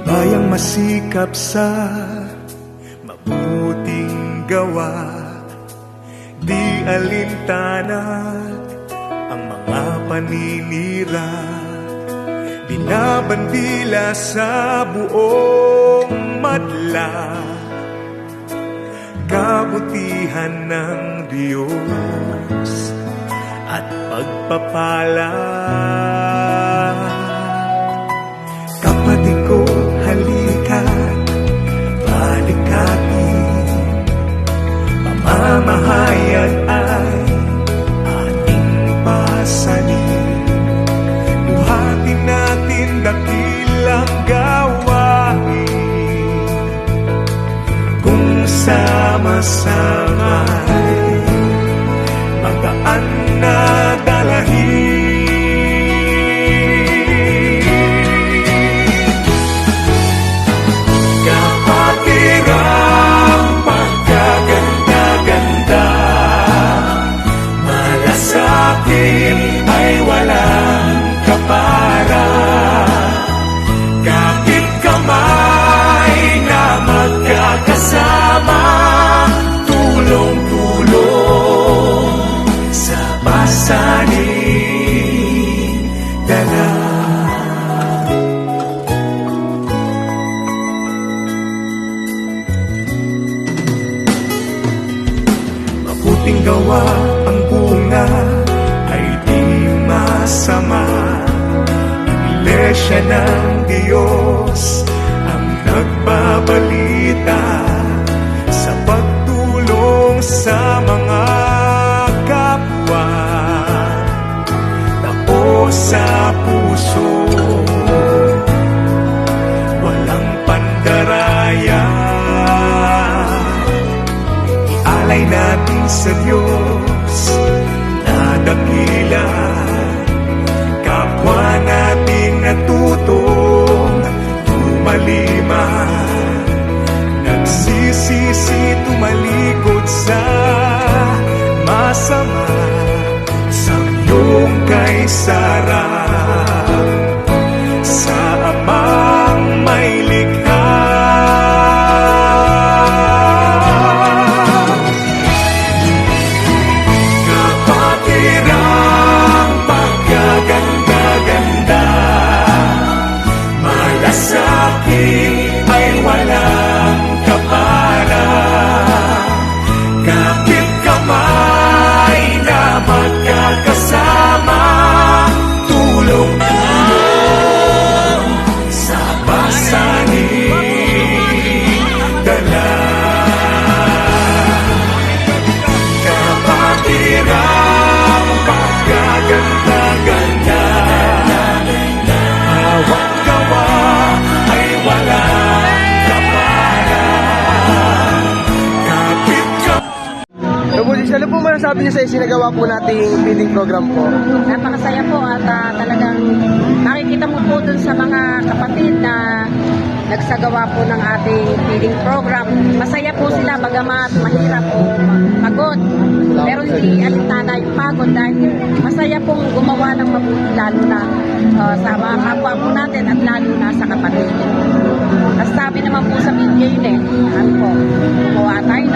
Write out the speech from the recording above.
Bayang masikap sa mabuting gawa, di alintanag ang mga paninira, binabandila sa buong madla, kabutihan ng Diyos at pagpapala. Kapatid ko, halika, balikatin, pamamahayan ay ating pasanin. Buhatin natin dakilang gawain, kung sama-sama'y magaan na dalahin. Ay walang kapara, kapit kamay na magkakasama, tulong-tulong sa pasanin dala. Mabuting gawa ang bunga ay di masama. Iglesia ng Diyos ang nagbabalita sa pagtulong sa mga kapwa. Tapos sa puso, walang pandaraya. Ialay natin sa Diyos dakila, kapwa natin natutong tumalima, nagsisisi tumalikod sa masama, sa iyong kay sarap, sa Amang may likha. Ay walang kapara, kapit kamay na magkakasama, tulong-tulong sa pasanin dala. Kapatirang pagkaganda-ganda, hawak gawa ay walang kapara, kapit ka. Ano po masasabi niyo sa isinagawa po nating feeding program po? Napakasaya po at talagang nakikita mo po dun sa mga kapatid na nagsagawa po ng ating feeding program. Masaya po sila bagamat mahirap o pagod. Pero hindi alintana yung pagod dahil masaya pong gumawa ng mabuti lalo na sa mga kapwa po natin at lalo na sa kapatid. At sabi naman po sa video yun ano po, gumawa tayo